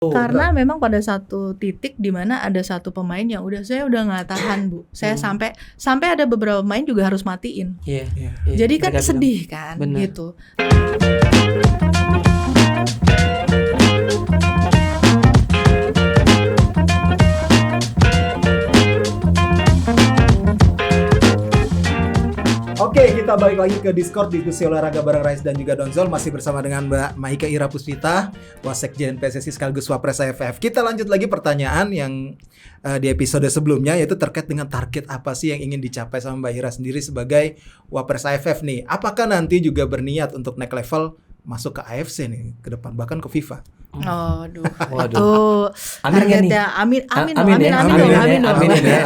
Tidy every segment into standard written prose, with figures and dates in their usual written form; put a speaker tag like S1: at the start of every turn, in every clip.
S1: Karena memang pada satu titik di mana ada satu pemain yang saya udah nggak tahan Bu. Saya sampai ada beberapa pemain juga harus matiin.
S2: Iya.
S1: Jadi kan
S2: Mereka
S1: sedih kan
S2: benar.
S1: gitu.
S3: Oke, kita balik lagi ke Discord diskusi olahraga bareng Rais dan juga Donzol. Masih bersama dengan Mbak Mahika Ira Puspita, Wasekjen PSSI sekaligus Wapres AFF. Kita lanjut lagi pertanyaan yang di episode sebelumnya, yaitu terkait dengan target apa sih yang ingin dicapai sama Mbak Ira sendiri sebagai Wapres AFF nih. Apakah nanti juga berniat untuk naik level masuk ke AFC nih ke depan, bahkan ke FIFA?
S1: Waduh.
S2: Waduh. Amin nggak nih?
S1: Targetnya amin
S2: ya.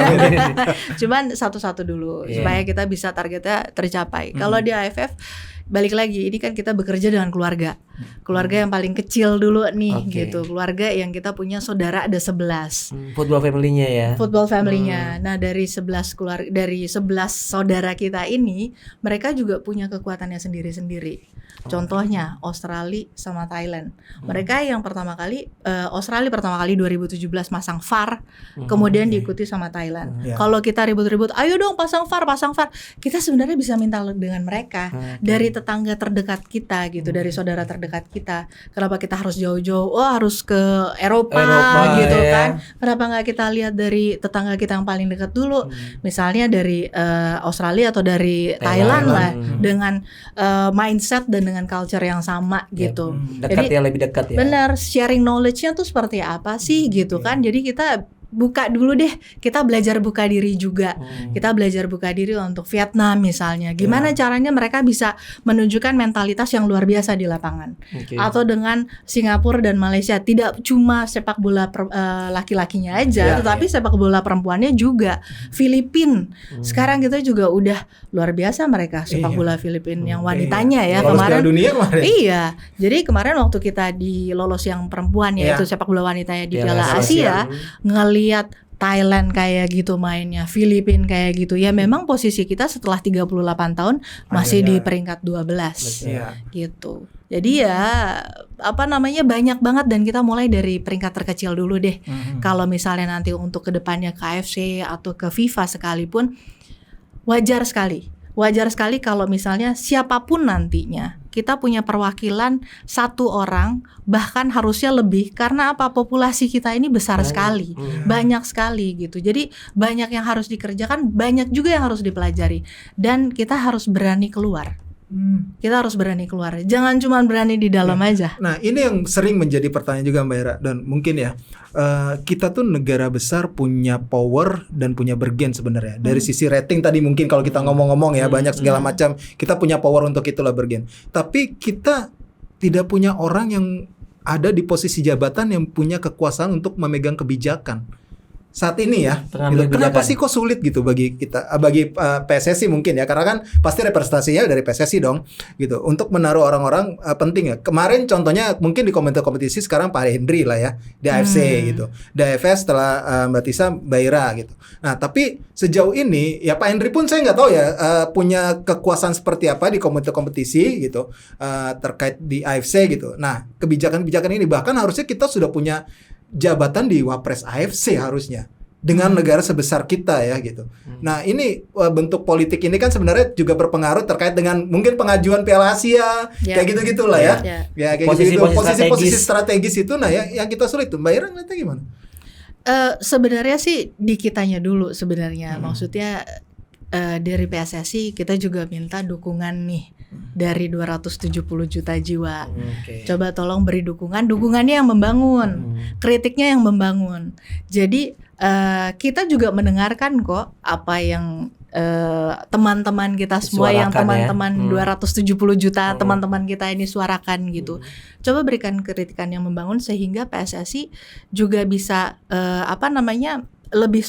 S1: Cuman satu-satu dulu supaya kita bisa targetnya tercapai. Kalau di AFF balik lagi, ini kan kita bekerja dengan keluarga yang paling kecil dulu nih gitu. Keluarga yang kita punya saudara ada 11.
S2: Football family-nya ya.
S1: Football family-nya. Nah, dari 11 saudara kita ini, mereka juga punya kekuatannya sendiri-sendiri. Contohnya Australia sama Thailand. Mereka yang pertama kali Australia pertama kali 2017 masang VAR, kemudian diikuti sama Thailand. Kalau kita ribut-ribut, ayo dong pasang VAR. Kita sebenarnya bisa minta dengan mereka dari tetangga terdekat kita gitu, dari saudara terdekat kita. Kenapa kita harus jauh-jauh? Oh, harus ke Eropa gitu kan? Kenapa nggak kita lihat dari tetangga kita yang paling dekat dulu? Misalnya dari Australia atau dari Thailand lah, dengan mindset dan dengan culture yang sama gitu.
S2: Dekat. Jadi, lebih dekat ya.
S1: Benar, sharing knowledge-nya tuh seperti apa sih gitu kan. Jadi kita buka dulu deh, kita belajar buka diri juga. Kita belajar buka diri untuk Vietnam misalnya. Gimana caranya mereka bisa menunjukkan mentalitas yang luar biasa di lapangan. Atau dengan Singapura dan Malaysia, tidak cuma sepak bola laki-lakinya aja, tetapi sepak bola perempuannya juga. Filipina, sekarang kita juga udah luar biasa mereka sepak bola Filipina yang wanitanya ya kemarin. Iya, jadi kemarin waktu kita di lolos yang perempuan yaitu sepak bola wanitanya di Piala Asia, ngelihat Thailand kayak gitu mainnya, Filipina kayak gitu. Ya memang posisi kita setelah 38 tahun masih di peringkat 12 gitu. Jadi ya banyak banget, dan kita mulai dari peringkat terkecil dulu deh. Kalau misalnya nanti untuk kedepannya ke AFC atau ke FIFA sekalipun, wajar sekali kalau misalnya siapapun nantinya kita punya perwakilan satu orang, bahkan harusnya lebih, karena apa? Populasi kita ini besar sekali, banyak sekali gitu. Jadi banyak yang harus dikerjakan, banyak juga yang harus dipelajari, dan kita harus berani keluar. Kita harus berani keluar, jangan cuma berani di dalam aja.
S3: Nah, ini yang sering menjadi pertanyaan juga Mbak Ira, dan mungkin ya kita tuh negara besar punya power dan punya bergen sebenarnya. Dari sisi rating tadi mungkin kalau kita ngomong-ngomong ya banyak segala macam, kita punya power untuk itulah bergen. Tapi kita tidak punya orang yang ada di posisi jabatan yang punya kekuasaan untuk memegang kebijakan saat ini ya. Gitu. Kenapa sih kok sulit gitu bagi kita, bagi PSSI mungkin ya, karena kan pasti representasinya dari PSSI dong gitu, untuk menaruh orang-orang penting ya. Kemarin contohnya mungkin di kompetisi sekarang Pak Hendri lah ya di AFC gitu, di AFS setelah Mbak Tisa, Mbak Ira gitu. Nah tapi sejauh ini ya Pak Hendri pun saya nggak tahu ya punya kekuasaan seperti apa di kompetisi gitu terkait di AFC gitu. Nah kebijakan-kebijakan ini bahkan harusnya kita sudah punya jabatan di Wapres AFC harusnya dengan negara sebesar kita ya gitu. Nah ini bentuk politik ini kan sebenarnya juga berpengaruh terkait dengan mungkin pengajuan Piala Asia kayak gitu-gitulah ya. Ya kayak posisi-posisi strategis itu, nah ya yang kita sulit tuh. Mbak Ira ngeliatnya gimana?
S1: Sebenarnya sih di kitanya dulu sebenarnya. Maksudnya dari PSSI kita juga minta dukungan nih dari 270 juta jiwa. Coba tolong beri dukungannya yang membangun, kritiknya yang membangun. Jadi kita juga mendengarkan kok apa yang teman-teman kita semua, yang teman-teman 270 juta teman-teman kita ini suarakan gitu. Coba berikan kritikan yang membangun sehingga PSSI juga bisa lebih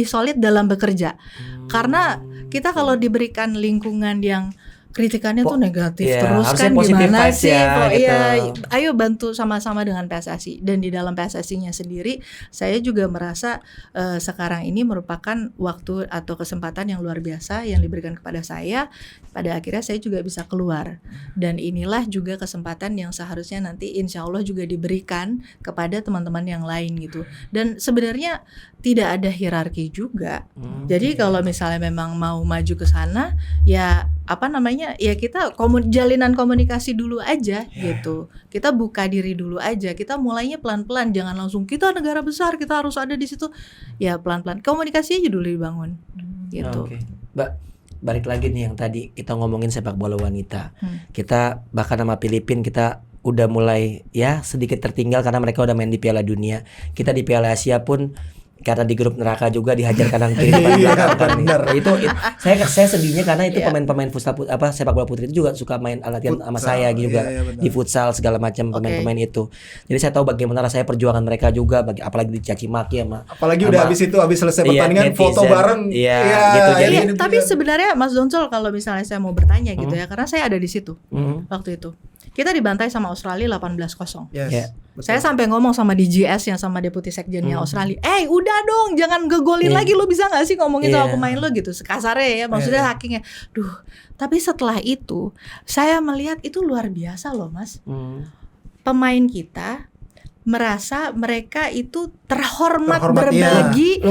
S1: solid dalam bekerja. Karena kita kalau diberikan lingkungan yang kritikannya tuh negatif
S2: Iya,
S1: terus
S2: harusnya
S1: kan
S2: positive
S1: gimana
S2: vibes
S1: sih?
S2: ya,
S1: Kok
S2: gitu.
S1: iya, ayo bantu sama-sama dengan PSSI. Dan di dalam PSSI-nya sendiri, saya juga merasa sekarang ini merupakan waktu atau kesempatan yang luar biasa yang diberikan kepada saya. Pada akhirnya saya juga bisa keluar. Dan inilah juga kesempatan yang seharusnya nanti insya Allah juga diberikan kepada teman-teman yang lain gitu. Dan sebenarnya tidak ada hierarki juga. Jadi kalau misalnya memang mau maju ke sana, ya apa namanya, ya kita jalinan komunikasi dulu aja gitu. Kita buka diri dulu aja. Kita mulainya pelan-pelan, jangan langsung kita negara besar kita harus ada di situ. Ya pelan-pelan, komunikasi aja dulu dibangun gitu.
S2: Oke. Mbak, balik lagi nih yang tadi kita ngomongin sepak bola wanita. Kita bahkan sama Filipina kita udah mulai ya sedikit tertinggal karena mereka udah main di Piala Dunia. Kita di Piala Asia pun karena di grup neraka juga dihajar kanan kiri depan belakang kan. Itu saya sedihnya karena itu pemain-pemain futsal sepak bola putri itu juga suka main latihan sama saya juga di futsal segala macam pemain-pemain itu. Jadi saya tahu bagaimana rasanya perjuangan mereka juga apalagi dicaci maki
S3: apalagi udah habis selesai pertandingan foto bareng
S2: gitu.
S1: Jadi tapi sebenarnya Mas Donsol kalau misalnya saya mau bertanya gitu ya, karena saya ada di situ waktu itu. Kita dibantai sama Australia 18-0. Saya sampai ngomong sama DGS yang sama deputi sekjennya Australia, udah dong jangan ngegolin lagi, lo bisa gak sih ngomongin sama pemain lo gitu, sekasarnya ya, maksudnya hakingnya. Tapi setelah itu saya melihat itu luar biasa loh Mas. Pemain kita merasa mereka itu terhormat berbagi,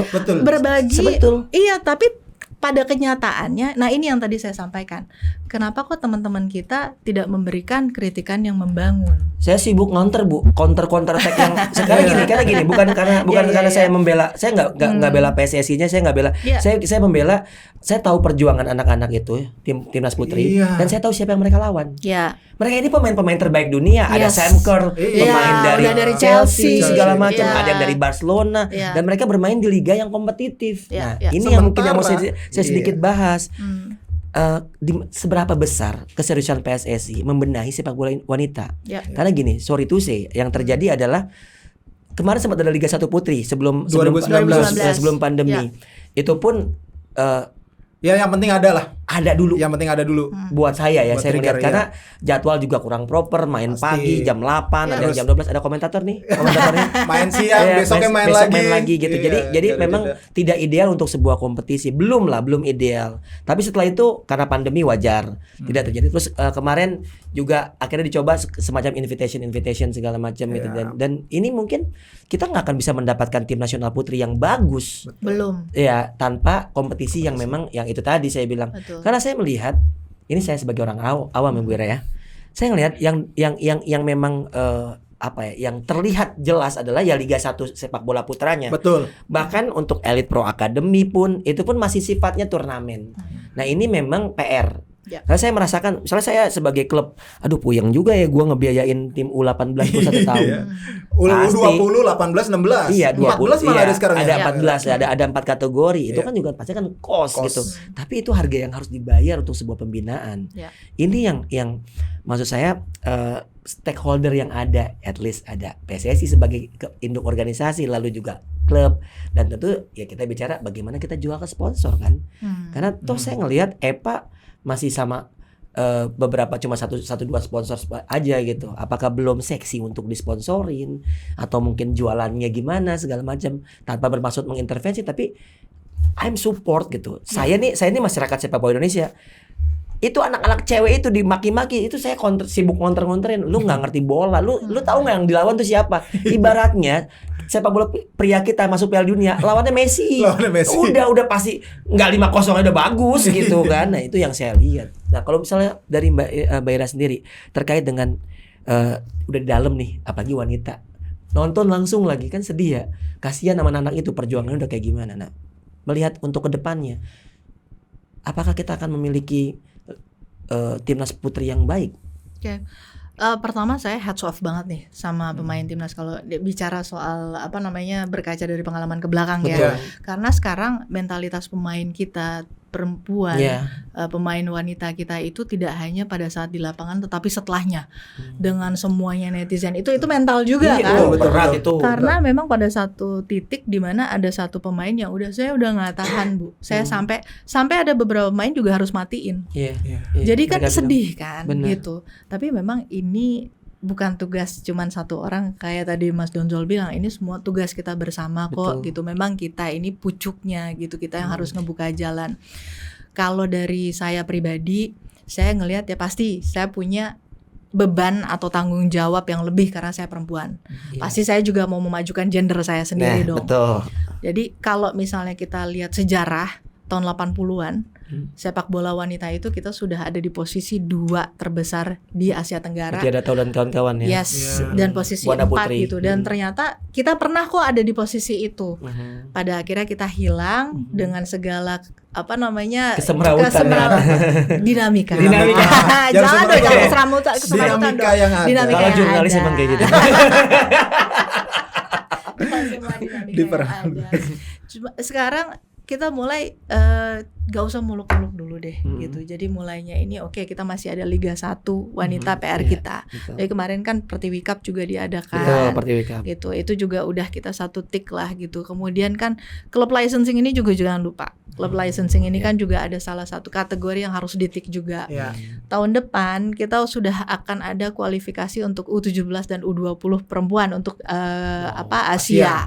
S1: berbagi. Sebetul. Iya, tapi pada kenyataannya, nah ini yang tadi saya sampaikan. Kenapa kok teman-teman kita tidak memberikan kritikan yang membangun?
S2: Saya sibuk ngonter Bu, counter attack yang sekarang gini, bukan karena saya membela, saya nggak bela PSSI-nya, saya nggak bela, saya membela, saya tahu perjuangan anak-anak itu, timnas putri, dan saya tahu siapa yang mereka lawan. Mereka ini pemain-pemain terbaik dunia, ada Sam Kerr, pemain dari Chelsea segala macam, ada yang dari Barcelona, dan mereka bermain di liga yang kompetitif. Nah, ini yang mungkin yang mau saya sedikit bahas. Seberapa besar keseriusan PSSI membenahi sepak bola wanita? Karena gini, sorry to say, yang terjadi adalah kemarin sempat ada Liga 1 Putri sebelum pandemi. Itu pun
S3: yang penting ada
S2: dulu.
S3: Yang penting ada dulu.
S2: Buat saya ya, saya lihat karena jadwal juga kurang proper, main pagi jam 8, ada jam 12, ada komentatornya.
S3: Main siang, besoknya main lagi
S2: gitu. Jadi memang tidak ideal untuk sebuah kompetisi. Belum ideal. Tapi setelah itu karena pandemi wajar tidak terjadi. Terus kemarin juga akhirnya dicoba semacam invitation segala macam gitu, dan ini mungkin kita nggak akan bisa mendapatkan tim nasional putri yang bagus.
S1: Belum.
S2: Ya, tanpa kompetisi yang memang yang itu tadi saya bilang. Karena saya melihat, ini saya sebagai orang awam ya Bu Ira ya, saya ngelihat yang memang yang terlihat jelas adalah ya Liga 1 sepak bola putranya.
S3: Betul.
S2: Bahkan untuk Elite Pro Academy pun itu pun masih sifatnya turnamen. Nah ini memang PR. Karena saya merasakan, misalnya saya sebagai klub, aduh puyeng juga ya gue ngebiayain tim U18 21 tahun.
S3: U20, 18, 16.
S2: Iya,
S3: 14 malah ada sekarang.
S2: Ada 14, ada 4 kategori. Itu kan juga pasti kan cost gitu. Tapi itu harga yang harus dibayar untuk sebuah pembinaan. Ini yang maksud saya stakeholder yang ada, at least ada PSSI sebagai induk organisasi, lalu juga klub, dan tentu ya kita bicara bagaimana kita jual ke sponsor kan. Karena toh saya ngelihat EPA masih sama beberapa cuma satu dua sponsor aja gitu. Apakah belum seksi untuk disponsorin atau mungkin jualannya gimana segala macam, tanpa bermaksud mengintervensi, tapi I'm support gitu. Saya nih masyarakat sepak bola Indonesia. Itu anak-anak cewek itu dimaki-maki, itu saya sibuk ngonterin. Lu nggak ngerti bola, lu tahu nggak yang dilawan tuh siapa? Ibaratnya sepak bola pria kita masuk Piala Dunia, lawannya Messi. Udah pasti nggak 5-0 udah bagus gitu kan. Nah itu yang saya lihat. Nah kalau misalnya dari Mbak Ira sendiri terkait dengan udah di dalam nih, apalagi wanita nonton langsung lagi kan sedih ya. Kasihan sama anak itu, perjuangannya udah kayak gimana. Nah melihat untuk kedepannya, apakah kita akan memiliki timnas putri yang baik?
S1: Pertama saya hats off banget nih sama pemain timnas kalau bicara soal berkaca dari pengalaman ke belakang. Betul. Ya. Karena sekarang mentalitas pemain kita perempuan, pemain wanita kita itu tidak hanya pada saat di lapangan tetapi setelahnya dengan semuanya netizen itu mental juga kan.
S2: Berat itu.
S1: Karena memang pada satu titik di mana ada satu pemain yang saya udah nggak tahan Bu, saya sampai ada beberapa pemain juga harus matiin. Jadi kan sedih kan gitu. Tapi memang ini bukan tugas cuman satu orang, kayak tadi Mas Donzol bilang, ini semua tugas kita bersama kok. Gitu. Memang kita ini pucuknya gitu, kita yang harus ngebuka jalan. Kalau dari saya pribadi, saya ngelihat ya pasti saya punya beban atau tanggung jawab yang lebih karena saya perempuan. Pasti saya juga mau memajukan gender saya sendiri dong.
S2: Betul.
S1: Jadi kalau misalnya kita lihat sejarah tahun 80-an, sepak bola wanita itu kita sudah ada di posisi 2 terbesar di Asia Tenggara.
S2: Ada tahu dan kawan-kawan ya.
S1: Dan posisi 4 gitu. Dan ternyata kita pernah kok ada di posisi itu. Pada akhirnya kita hilang dengan segala
S2: kesemrawutan.
S1: Dinamika.
S3: Jangan
S1: kesemrawutan
S3: dinamika yang ada.
S2: Kalau jurnalis emang kayak gitu.
S1: Cuma sekarang kita mulai gak usah muluk-muluk dulu deh gitu. Jadi mulainya ini kita masih ada Liga 1 wanita PR kita. Jadi kemarin kan Pertiwi Cup juga diadakan.
S2: Pertiwi Cup.
S1: Gitu. Itu juga udah kita satu tik lah gitu. Kemudian kan klub licensing ini juga jangan lupa. Klub licensing ini kan juga ada salah satu kategori yang harus ditik juga. Tahun depan kita sudah akan ada kualifikasi untuk U17 dan U20 perempuan untuk Asia.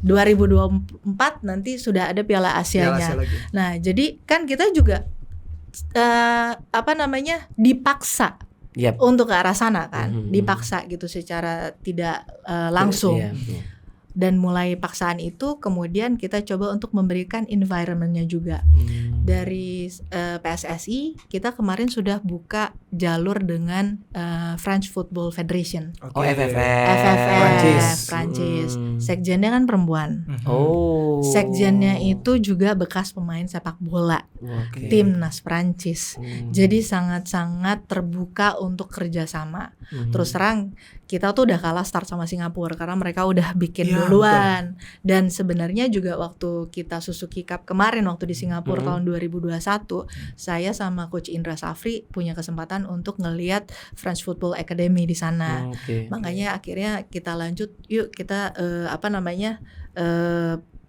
S1: 2024 nanti sudah ada Piala Asianya. Nah, jadi kan kita juga dipaksa untuk ke arah sana kan. Dipaksa gitu secara tidak langsung. Dan mulai paksaan itu kemudian kita coba untuk memberikan environment-nya juga. Dari PSSI kita kemarin sudah buka jalur dengan French Football Federation. FFF Prancis. Sekjennya kan perempuan. Sekjennya itu juga bekas pemain sepak bola. Timnas Prancis. Jadi sangat-sangat terbuka untuk kerjasama. Terus terang kita tuh udah kalah start sama Singapura karena mereka udah bikin duluan. Dan sebenarnya juga waktu kita Suzuki Cup kemarin waktu di Singapura tahun 2021, saya sama Coach Indra Safri punya kesempatan untuk ngelihat French Football Academy di sana. Makanya akhirnya kita lanjut, yuk kita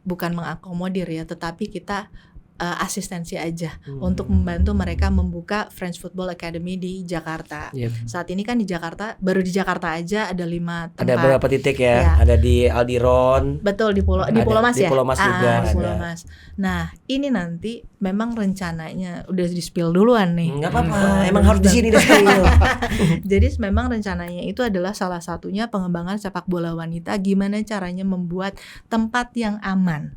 S1: bukan mengakomodir ya, tetapi kita asistensi aja untuk membantu mereka membuka French Football Academy di Jakarta. Saat ini kan di Jakarta, baru di Jakarta aja ada 5 tempat.
S2: Ada beberapa titik ya. Ada di Aldiron.
S1: Betul, di Pulau Mas ya.
S2: Di Pulau Mas juga.
S1: Pulau Mas. Nah, ini nanti memang rencananya udah di-spill duluan nih.
S2: Enggak apa-apa, emang harus di sini di-spill.
S1: Jadi memang rencananya itu adalah salah satunya pengembangan sepak bola wanita, gimana caranya membuat tempat yang aman.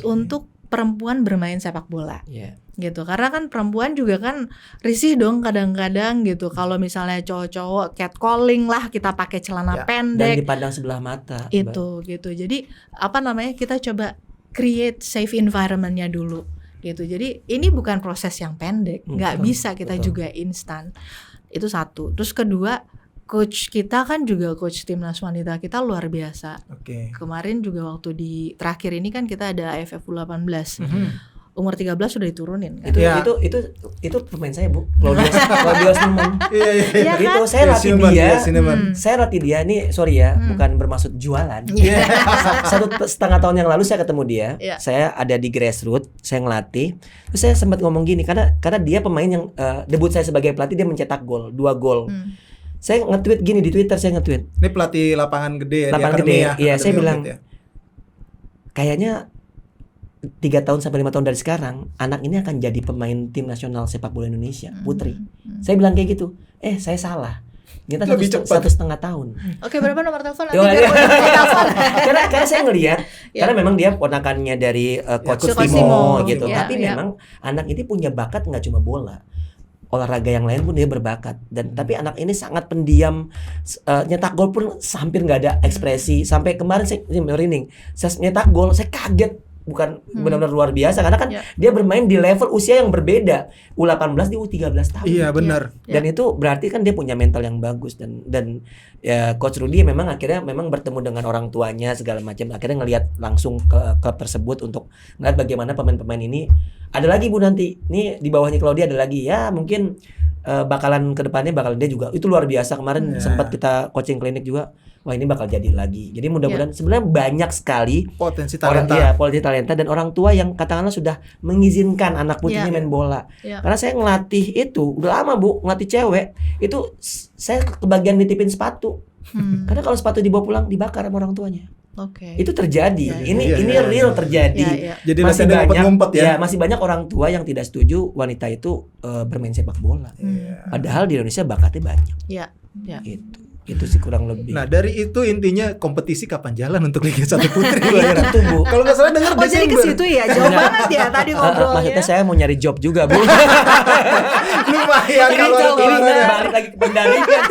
S1: Untuk perempuan bermain sepak bola, gitu. Karena kan perempuan juga kan risih dong kadang-kadang gitu. Kalau misalnya cowok-cowok catcalling lah, kita pakai celana pendek.
S2: Dan dipandang sebelah mata.
S1: Itu, gitu. Jadi kita coba create safe environment-nya dulu, gitu. Jadi ini bukan proses yang pendek, nggak bisa kita juga instan. Itu satu. Terus kedua, coach kita kan juga coach timnas wanita kita luar biasa. Kemarin juga waktu di terakhir ini kan kita ada AFF U18. Umur 13 sudah diturunin kan.
S2: Itu pemain saya, Bu. Claudius Numan. Itu saya latih dia. Saya latih dia nih, sorry ya, bukan bermaksud jualan. 1,5 tahun yang lalu saya ketemu dia. Saya ada di grassroots, saya ngelatih. Terus saya sempat ngomong gini, karena dia pemain yang debut saya sebagai pelatih, dia mencetak 2 gol. Saya nge-tweet gini di Twitter,
S3: Ini pelatih lapangan gede ya,
S2: lapangan gede. Iya, saya bilang kayaknya 3 tahun sampai 5 tahun dari sekarang anak ini akan jadi pemain tim nasional sepak bola Indonesia putri. Saya bilang kayak gitu. Saya salah. Ternyata 1,5 tahun.
S1: Berapa nomor telepon?
S2: Karena saya ngelihat, karena memang dia ponakannya dari Coach Timo gitu. Tapi memang anak ini punya bakat nggak cuma bola. Olahraga yang lain pun dia berbakat. Tapi anak ini sangat pendiam, nyetak gol pun hampir nggak ada ekspresi. Sampai kemarin saya merinding, saya nyetak gol, saya kaget. bukan benar-benar luar biasa karena kan dia bermain di level usia yang berbeda, U18 di U13 tahun.
S3: Iya benar.
S2: Dan itu berarti kan dia punya mental yang bagus dan ya Coach Rudy memang akhirnya memang bertemu dengan orang tuanya segala macam, akhirnya ngelihat langsung ke klub tersebut untuk ngeliat bagaimana pemain-pemain ini. Ada lagi Bu nanti, nih di bawahnya Claudia ada lagi ya mungkin bakalan kedepannya bakal dia juga itu luar biasa kemarin sempat kita coaching klinik juga. Wah ini bakal jadi lagi. Jadi mudah-mudahan sebenarnya banyak sekali
S3: potensi talenta.
S2: Potensi talenta dan orang tua yang katakanlah sudah mengizinkan anak putrinya main bola. Karena saya ngelatih itu udah lama Bu, ngelatih cewek itu saya kebagian nitipin sepatu. Karena kalau sepatu dibawa pulang dibakar sama orang tuanya. Itu terjadi. Ini real terjadi.
S3: Jadi
S2: masih banyak
S3: ngumpet ya.
S2: Masih banyak orang tua yang tidak setuju wanita itu bermain sepak bola. Padahal di Indonesia bakatnya banyak. Itu sih kurang lebih.
S3: Nah dari itu intinya kompetisi kapan jalan untuk Liga 1 Putri
S2: itu Bu.
S3: Kalau nggak salah dengar
S1: jadi ke situ ya, jauh banget ya tadi ngobrolnya.
S2: Maksudnya saya mau nyari job juga Bu.
S3: Lumayan kalau
S2: balik lagi ke pendaringan.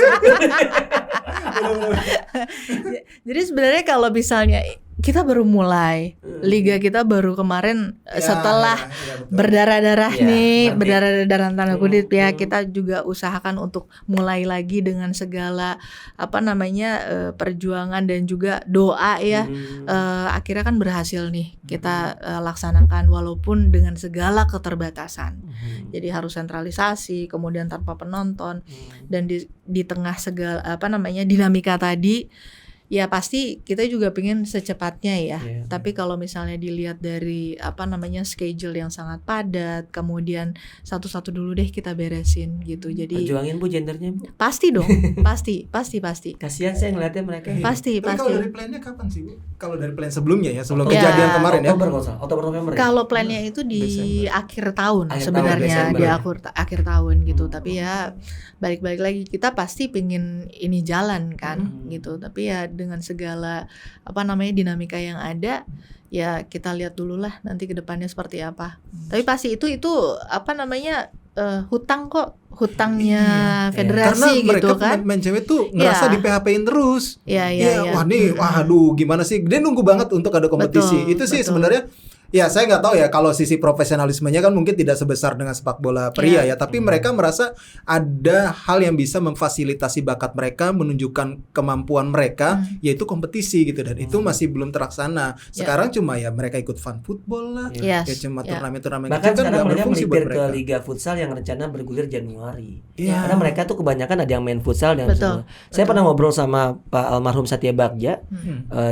S1: Jadi sebenarnya kalau misalnya kita baru mulai liga kita baru kemarin setelah berdarah-darah berdarah-darah tanda kutip ya, kita juga usahakan untuk mulai lagi dengan segala perjuangan dan juga doa ya. Akhirnya kan berhasil nih kita laksanakan walaupun dengan segala keterbatasan. Jadi harus sentralisasi, kemudian tanpa penonton dan di tengah segala dinamika tadi. Ya pasti kita juga pengen secepatnya ya. Tapi kalau misalnya dilihat dari schedule yang sangat padat, kemudian satu-satu dulu deh kita beresin gitu. Jadi
S2: perjuangin Bu gendernya Bu.
S1: Pasti dong, pasti.
S2: Kasihan saya ngeliatnya mereka.
S1: Pasti.
S3: Kalau dari plannya kapan sih Bu? Kalau dari plan sebelumnya ya, sebelum kejadian kemarin
S2: Oktober November.
S1: Kalau plannya itu di akhir tahun sebenarnya, di akhir tahun gitu. Tapi ya balik lagi kita pasti pengen ini jalan kan gitu. Tapi ya dengan segala dinamika yang ada ya kita lihat dulu lah nanti ke depannya seperti apa. Tapi pasti itu hutangnya federasi gitu kan.
S3: Karena mereka main cewek tuh ngerasa di PHP-in terus.
S1: Iya.
S3: Waduh gimana sih? Dia nunggu banget untuk ada kompetisi. Itu sih sebenarnya. Ya saya nggak tahu ya kalau sisi profesionalismenya kan mungkin tidak sebesar dengan sepak bola pria ya, tapi mereka merasa ada hal yang bisa memfasilitasi bakat mereka, menunjukkan kemampuan mereka, yaitu kompetisi gitu, dan itu masih belum terlaksana. Sekarang cuma ya mereka ikut fun football lah, ya cuma turnamen-turnamen
S2: bahkan
S3: kecil kan
S2: sekarang mereka
S3: berfungsi buat
S2: melipir ke
S3: mereka.
S2: Liga futsal yang rencana bergulir Januari. Karena mereka tuh kebanyakan ada yang main futsal dan saya pernah ngobrol sama Pak almarhum Satya Bagja.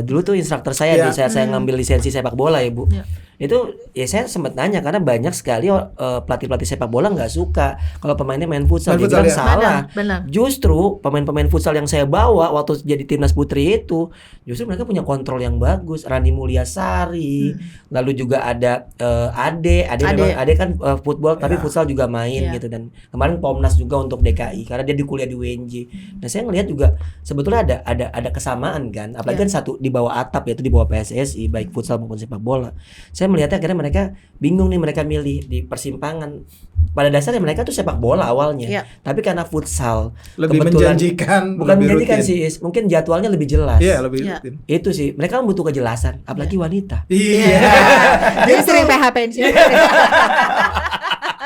S2: Dulu tuh instruktur saya di saat saya ngambil lisensi sepak bola ya Bu. Itu ya saya sempat nanya karena banyak sekali pelatih-pelatih sepak bola nggak suka kalau pemainnya main futsal. Dia bilang salah. Justru pemain-pemain futsal yang saya bawa waktu jadi timnas putri itu justru mereka punya kontrol yang bagus. Rani Mulyasari, lalu juga ada Ade kan football tapi futsal juga main gitu, dan kemarin Pomnas juga untuk DKI karena dia di kuliah di UNJ. Nah saya ngelihat juga sebetulnya ada kesamaan kan, apalagi kan satu di bawah atap yaitu di bawah PSSI baik futsal maupun sepak bola. Saya melihatnya akhirnya mereka bingung nih, mereka milih di persimpangan. Pada dasarnya mereka tuh sepak bola awalnya, tapi karena futsal
S3: lebih menjanjikan,
S2: bukan menjanjikan sih, mungkin jadwalnya lebih jelas.
S3: Lebih rutin.
S2: Itu sih, mereka butuh kejelasan, apalagi wanita.
S1: Jadi sering PHP-in sih.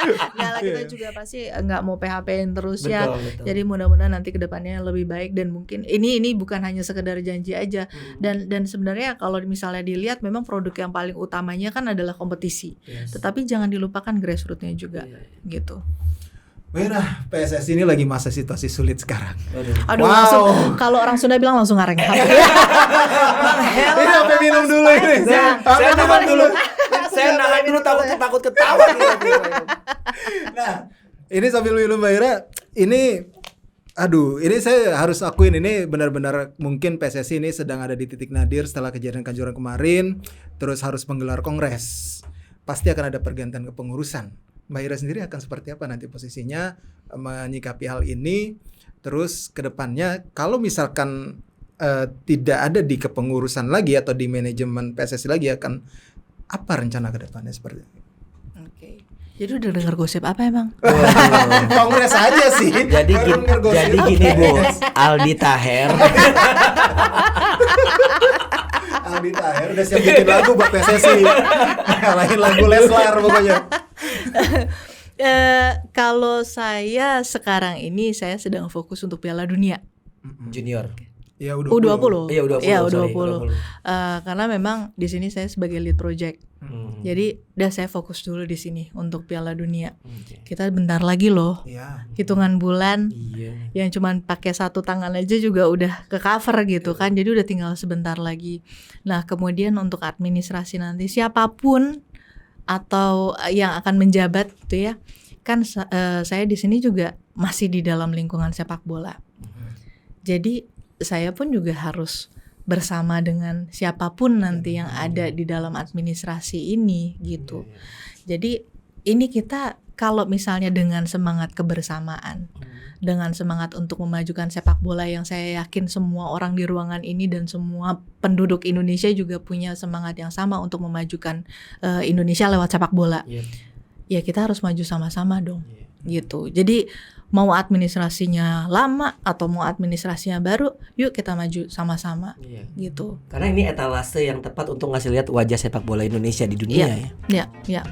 S1: Nggak lah, kita juga pasti nggak mau PHP-in terus. Betul. Jadi mudah-mudahan nanti kedepannya lebih baik, dan mungkin ini bukan hanya sekedar janji aja. Dan sebenarnya kalau misalnya dilihat memang produk yang paling utamanya kan adalah kompetisi. Tetapi jangan dilupakan grassroots-nya juga gitu.
S3: Merah, PSSI ini lagi masa situasi sulit sekarang.
S1: Aduh, langsung kalau orang Sunda bilang langsung ngareng.
S3: Ini sampai minum dulu ini.
S2: Saya nahan dulu. Saya nahan dulu takut ketawa.
S3: Nah, ini sambil minum Mbak Ira, ini saya harus akuin ini benar-benar mungkin PSSI ini sedang ada di titik nadir setelah kejadian Kanjuruhan kemarin, terus harus menggelar kongres. Pasti akan ada pergantian kepengurusan. Mbak Ira sendiri akan seperti apa nanti posisinya menyikapi hal ini? Terus ke depannya kalau misalkan tidak ada di kepengurusan lagi atau di manajemen PSSI lagi, akan apa rencana ke depannya seperti ini?
S1: Oke. Jadi udah dengar gosip apa emang?
S3: Kongres aja sih.
S2: Jadi gini Bu, Aldi Taher.
S3: Aldi Taher udah siap bikin lagu buat PSSI. Ngalahin lagu Leslar pokoknya.
S1: Kalau saya sekarang ini saya sedang fokus untuk Piala Dunia
S2: Junior.
S3: Ya
S1: U20.
S2: Iya U20.
S1: Iya
S2: sorry,
S1: U20. Karena memang di sini saya sebagai lead project. Jadi udah saya fokus dulu di sini untuk Piala Dunia. Kita bentar lagi loh.
S3: Iya.
S1: Hitungan bulan.
S2: Iya.
S1: Yang cuman pakai satu tangan aja juga udah ke cover gitu kan. Jadi udah tinggal sebentar lagi. Nah, kemudian untuk administrasi nanti siapapun atau yang akan menjabat gitu ya. Kan saya di sini juga masih di dalam lingkungan sepak bola. Jadi saya pun juga harus bersama dengan siapapun nanti yang ada di dalam administrasi ini gitu. Jadi ini kita kalau misalnya dengan semangat kebersamaan, dengan semangat untuk memajukan sepak bola yang saya yakin semua orang di ruangan ini dan semua penduduk Indonesia juga punya semangat yang sama untuk memajukan Indonesia lewat sepak bola. Ya kita harus maju sama-sama dong. Gitu. Jadi mau administrasinya lama atau mau administrasinya baru, yuk kita maju sama-sama. Gitu.
S2: Karena ini etalase yang tepat untuk ngasih lihat wajah sepak bola Indonesia di dunia ya.
S1: Iya.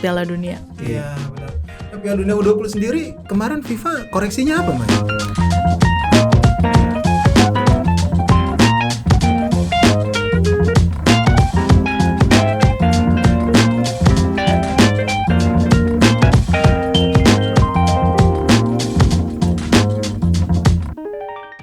S1: Piala Dunia.
S3: Iya, benar. Piala Dunia U20 sendiri kemarin FIFA koreksinya apa, Mas?